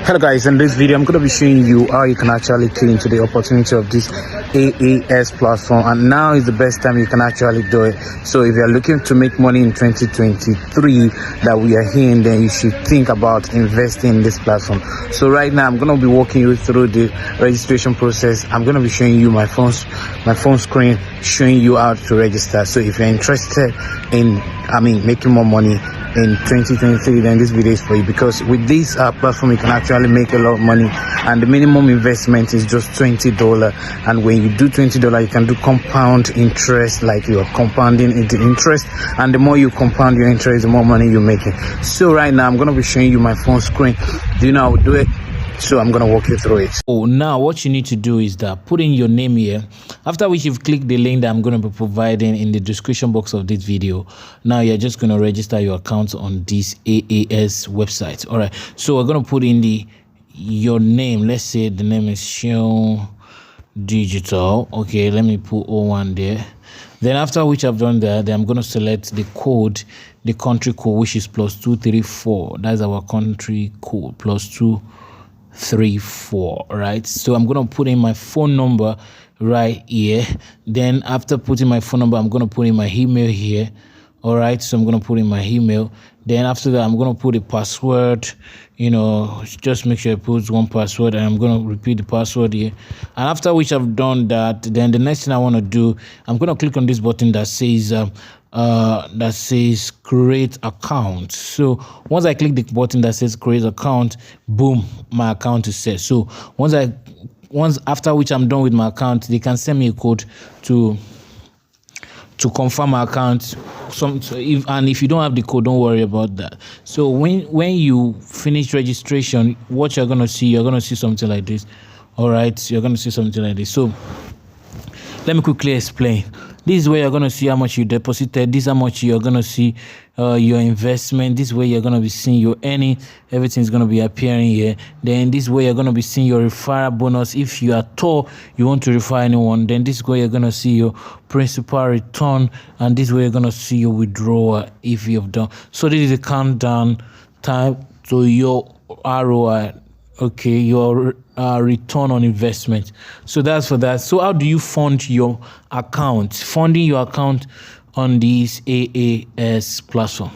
Hello guys, in this video I'm going to be showing you how you can actually key into the opportunity of this AAS platform, and now is the best time you can actually do it. So if you're looking to make money in 2023 that we are here, then you should think about investing in this platform. So right now I'm going to be walking you through the registration process. I'm going to be showing you my phone screen, showing you how to register. So if you're interested in making more money in 2023, then this video is for you, because with this platform you can actually make a lot of money, and the minimum investment is just $20. And when you do $20, you can do compound interest, like you're compounding into interest, and the more you compound your interest, the more money you're making. So right now I'm going to be showing you my phone screen. Do you know how to do it? So I'm going to walk you through it. Now what you need to do is that put in your name here, after which you've clicked the link that I'm going to be providing in the description box of this video. Now you're just going to register your account on this AAS website. All right, so we're going to put in your name. Let's say the name is Seun Digital. Okay, let me put 01 there. Then after which I've done that, then I'm going to select the code, the country code, which is +234. That's our country code, +234. Right, so I'm going to put in my phone number right here. Then after putting my phone number, I'm going to put in my email here. All right, so I'm going to put in my email. Then after that, I'm going to put a password. Just make sure I put one password, and I'm going to repeat the password here. And after which I've done that, then the next thing I want to do, I'm going to click on this button that says create account. So once I click the button that says create account, boom, my account is set. So once after which I'm done with my account, they can send me a code to confirm my account. If you don't have the code, don't worry about that. So when you finish registration, what you're gonna see something like this. All right, you're gonna see something like this. So let me quickly explain. This is where you're going to see how much you deposited. This is how much you're going to see your investment. This way you're going to be seeing your earning. Everything's going to be appearing here. Then this way you're going to be seeing your referral bonus. If you at all you want to refer anyone, then this way you're going to see your principal return. And this way you're going to see your withdrawal if you've done. So this is a countdown time to your ROI. Okay, your return on investment. So that's for that. So how do you fund your account? Funding your account on this AAS platform.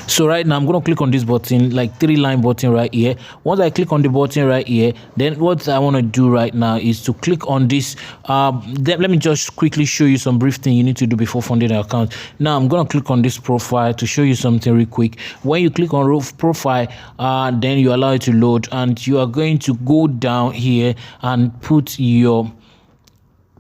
So right now I'm going to click on this button, like 3-line button right here. Once I click on the button right here, then what I want to do right now is to click on this. Let me just quickly show you some brief thing you need to do before funding an account. Now I'm going to click on this profile to show you something real quick. When you click on profile, then you allow it to load, and you are going to go down here and put your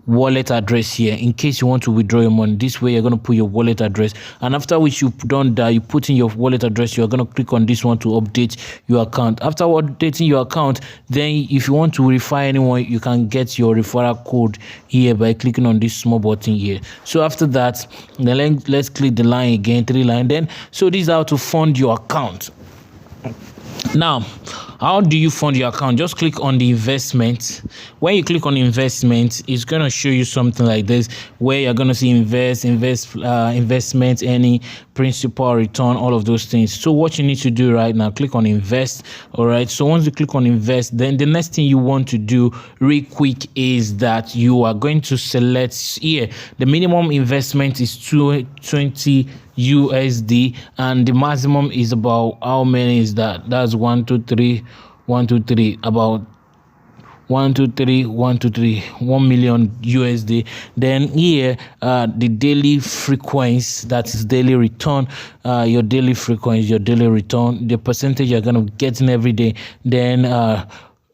wallet address here in case you want to withdraw your money. This way you're going to put your wallet address, and after which you've done that, you put in your wallet address, you're going to click on this one to update your account. After updating your account, then if you want to refer anyone, you can get your referral code here by clicking on this small button here. So after that, then let's click the line again, 3-line. Then so this is how to fund your account. Now, how do you fund your account? Just click on the investment. When you click on investment, it's going to show you something like this, where you're going to see investment, any principal return, all of those things. So what you need to do right now, click on invest. All right, so once you click on invest, then the next thing you want to do real quick is that you are going to select here. The minimum investment is 20 USD, and the maximum is about, how many is that? That's 1 2 3 1 2 3, about 1 2 3 1 2 3 1 million USD. Then here the daily frequency, that is daily return, your daily frequency, your daily return, the percentage you're gonna get in every day. Then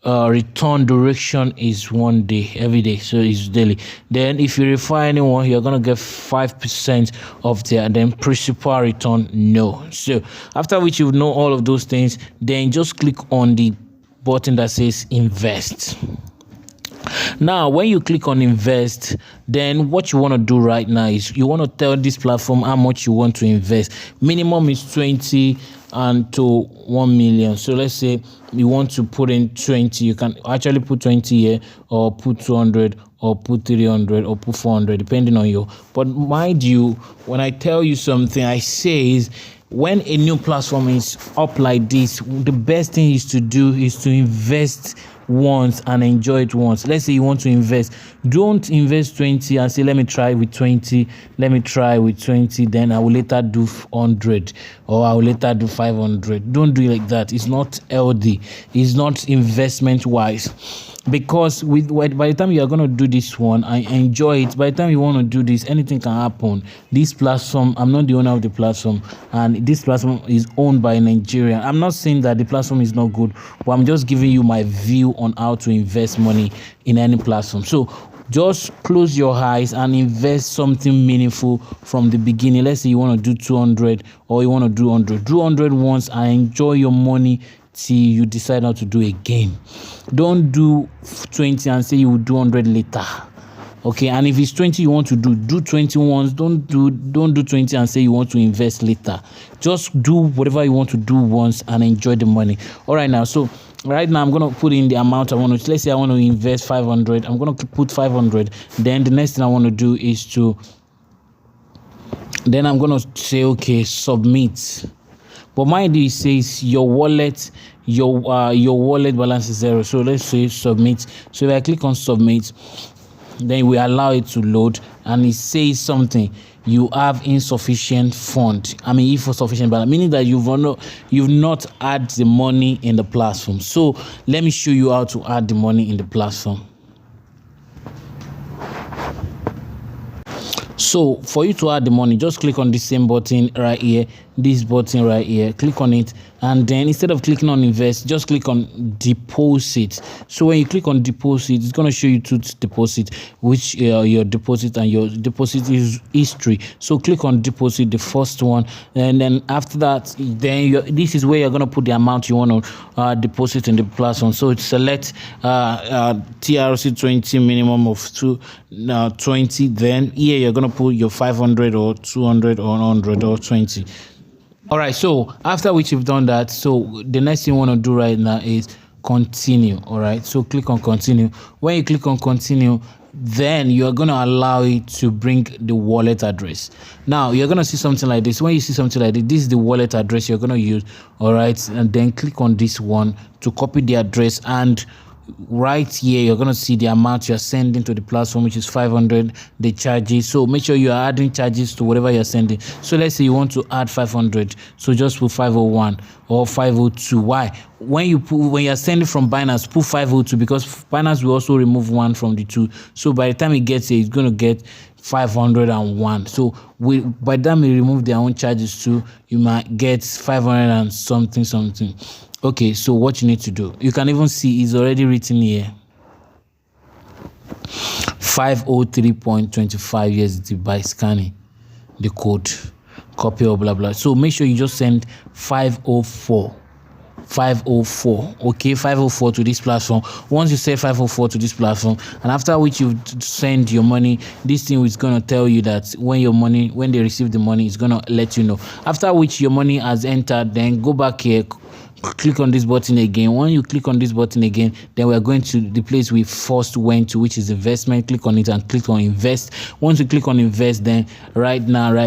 return duration is 1 day every day, so it's daily. Then if you refer anyone, you're gonna get 5% of their then principal return, no. So after which you know all of those things, then just click on the button that says invest. Now when you click on invest, then what you want to do right now is you want to tell this platform how much you want to invest. Minimum is 20 and to 1 million. So let's say you want to put in 20, you can actually put 20 here, or put 200, or put 300, or put 400, depending on you. But mind you, when I tell you something, I say is when a new platform is up like this, the best thing is to do is to invest once and enjoy it once. Let's say you want to invest, don't invest 20 and say let me try with 20, then I will later do 100 or I will later do 500. Don't do it like that. It's not healthy. It's not investment wise, because by the time you are going to do this one, I enjoy it. By the time you want to do this, anything can happen. This platform, I'm not the owner of the platform, and this platform is owned by a Nigerian. I'm not saying that the platform is not good, but I'm just giving you my view on how to invest money in any platform. So just close your eyes and invest something meaningful from the beginning. Let's say you want to do 200 or you want to do 100. Do 100 once and enjoy your money till you decide how to do again. Don't do 20 and say you will do 100 later. Okay, and if it's 20 you want to do 20 once. Don't do 20 and say you want to invest later. Just do whatever you want to do once and enjoy the money. All right, now, so right now I'm going to put in the amount I want to. Let's say I want to invest 500. I'm going to put 500. Then the next thing I want to do is then I'm going to say, okay, submit. But mind you, it says your wallet balance is 0. So let's say submit. So if I click on submit, then we allow it to load, and it says something. You have insufficient fund. I mean, if for sufficient balance, meaning that you've not added the money in the platform. So let me show you how to add the money in the platform. So for you to add the money, just click on the same button right here, this button right here, click on it, and then instead of clicking on invest, just click on deposit. So when you click on deposit, it's going to show you two deposit, which your deposit and your deposit is history. So click on deposit, the first one, and then after that, then this is where you're going to put the amount you want to deposit in the platform. So select TRC 20 minimum of 20. Then here you're going to put your 500 or 200 or 100 or 20. All right, so after which you've done that, so the next thing you want to do right now is continue. All right, so click on continue. When you click on continue, then you're going to allow it to bring the wallet address. Now you're going to see something like this. When you see something like this is the wallet address you're going to use. All right, and then click on this one to copy the address, and right here you're going to see the amount you're sending to the platform, which is 500, the charges. So make sure you are adding charges to whatever you're sending. So let's say you want to add 500, so just put 501 or 502. Why? When you're sending from Binance, put 502, because Binance will also remove one from the two. So by the time it gets here, it's going to get 501. So by the time we remove their own charges too, you might get 500 and something. Okay, so what you need to do, you can even see it's already written here, 503.25 USD by scanning the code, copy or blah blah. So make sure you just send 504, okay, 504 to this platform. Once you send 504 to this platform, and after which you send your money, this thing is going to tell you that when they receive the money, it's going to let you know. After which your money has entered, then go back here, click on this button again. When you click on this button again, then we're going to the place we first went to, which is investment. Click on it and click on invest. Once you click on invest, then right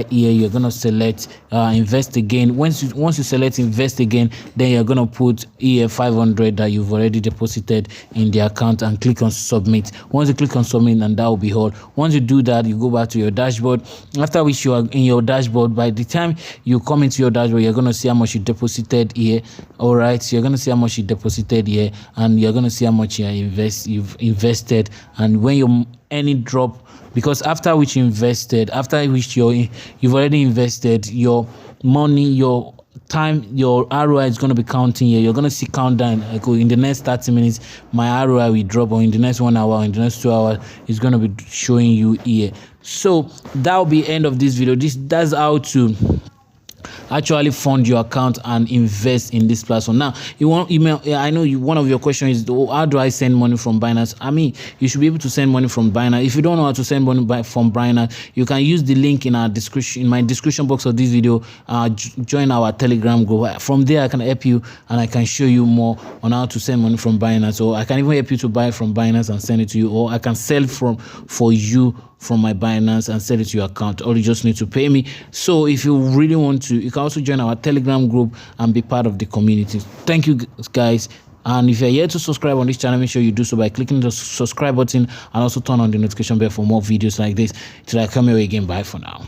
here you're going to select invest again. Once you select invest again, then you're going to put here 500 that you've already deposited in the account, and click on submit. Once you click on submit, and that will be all. Once you do that, you go back to your dashboard. After which you are in your dashboard. By the time you come into your dashboard, you're going to see how much you deposited here. All right, so you're going to see how much you deposited here, and you're going to see how much you've invested, and when your any drop, because after which you invested, after which you've already invested your money, your time, your ROI is going to be counting here. You're going to see countdown. Like in the next 30 minutes, my ROI will drop, or in the next 1 hour, in the next 2 hours, it's going to be showing you here. So that will be end of this video. That's how to actually fund your account and invest in this platform. Now, you want email. I know one of your questions is, how do I send money from Binance? I mean, you should be able to send money from Binance. If you don't know how to send money from Binance, you can use the link in my description box of this video. Join our Telegram group. From there, I can help you, and I can show you more on how to send money from Binance. Or I can even help you to buy from Binance and send it to you, or I can sell for you from my Binance and send it to your account. All you just need to pay me. So if you really want to, you can also join our Telegram group and be part of the community. Thank you guys. And if you're yet to subscribe on this channel, make sure you do so by clicking the subscribe button and also turn on the notification bell for more videos like this. Till I come here again. Bye for now.